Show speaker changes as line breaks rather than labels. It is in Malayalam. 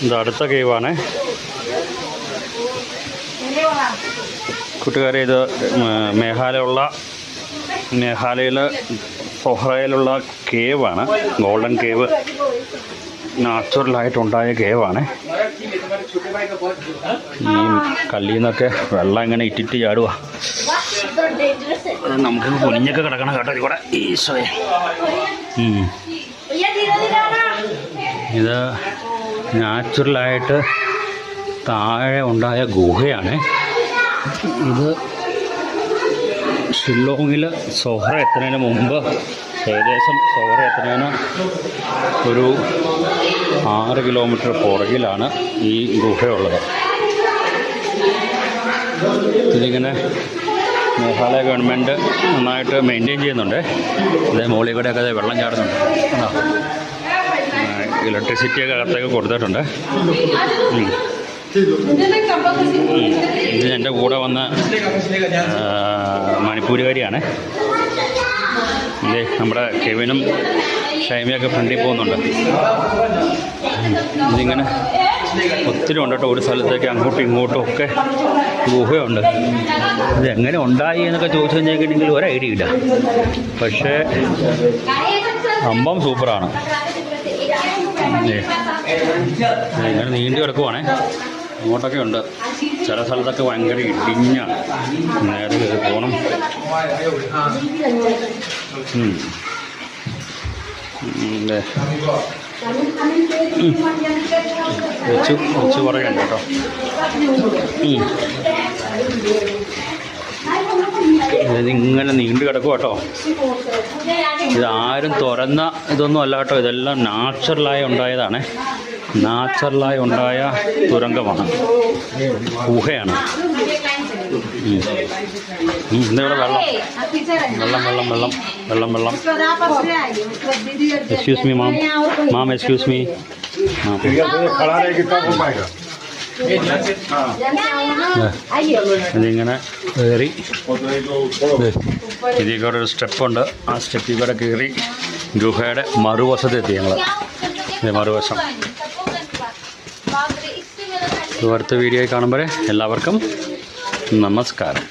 ഇത് അടുത്ത കേവാണ് കൂട്ടുകാരെ. ഇത് മേഘാലയയിൽ സൊഹ്റയിലുള്ള കേവാണ്. Golden cave നാച്ചുറലായിട്ടുണ്ടായ കേവാണ്. ഈ കല്ലിൽ നിന്നൊക്കെ വെള്ളം ഇങ്ങനെ ഇറ്റിറ്റ് ചാടുക. നമുക്ക് കുഞ്ഞൊക്കെ കിടക്കണം കേട്ടോ ഇവിടെ. ഈശോയെ, ഇത് നാച്ചുറലായിട്ട് താഴെ ഉണ്ടായ ഗുഹയാണ്. ഇത് ഷില്ലോങ്ങിൽ സൊഹ്റ എത്തുന്നതിന് മുമ്പ്, ഏകദേശം സൊഹ്റ എത്തുന്നതിന് ഒരു 6 കിലോമീറ്റർ പുറകിലാണ് ഈ ഗുഹയുള്ളത്. ഇതിങ്ങനെ മേഘാലയ ഗവൺമെൻറ് നന്നായിട്ട് മെയിൻറ്റെയിൻ ചെയ്യുന്നുണ്ട്. അതേ മുകളിൽ കൂടെയൊക്കെ അതേ വെള്ളം ചാടുന്നുണ്ട്. ഇലക്ട്രിസിറ്റിയൊക്കെ അകത്തേക്ക് കൊടുത്തിട്ടുണ്ട്. ഇത് എൻ്റെ കൂടെ വന്ന മണിപ്പൂരുകാരിയാണ്. നമ്മുടെ കെവിനും ഷൈമയൊക്കെ ഫ്രണ്ടിൽ പോകുന്നുണ്ട്. ഇതിങ്ങനെ ഒത്തിരി ഉണ്ട് കേട്ടോ. ഒരു സ്ഥലത്തേക്ക് അങ്ങോട്ടും ഇങ്ങോട്ടും ഒക്കെ ഗുഹയുണ്ട്. ഇതെങ്ങനെ ഉണ്ടായി എന്നൊക്കെ ചോദിച്ചു കഴിഞ്ഞിട്ടുണ്ടെങ്കിൽ ഒരു ഐഡിയ ഇല്ല. പക്ഷേ സംഭവം സൂപ്പറാണ്. ഇങ്ങനെ നീണ്ടു കിടക്കുവാണേ. അങ്ങോട്ടൊക്കെ ഉണ്ട്. ചില സ്ഥലത്തൊക്കെ ഭയങ്കര ഇടിഞ്ഞാണ്. നേരെ കയറി പോകണം. വെച്ച് പറയണ്ട കേട്ടോ. ഇതിങ്ങനെ നീണ്ടു കിടക്കും കേട്ടോ. ഇതാരും തുറന്ന ഇതൊന്നും അല്ല കേട്ടോ. ഇതെല്ലാം നാച്ചുറലായി ഉണ്ടായതാണ്. നാച്ചുറലായി ഉണ്ടായ തുരങ്കമാണ്, ഗുഹയാണ്. ഇന്നിവിടെ വെള്ളം. Excuse me ma'am, excuse me. ഇതിങ്ങനെ കയറി ഇതിൽ കൂടെ ഒരു സ്റ്റെപ്പുണ്ട്. ആ സ്റ്റെപ്പിൽ കൂടെ കയറി ഗുഹയുടെ മറുവശത്തെത്തി ഞങ്ങൾ. മറുവശം. അടുത്ത വീഡിയോയിൽ കാണുമ്പോൾ എല്ലാവർക്കും നമസ്കാരം.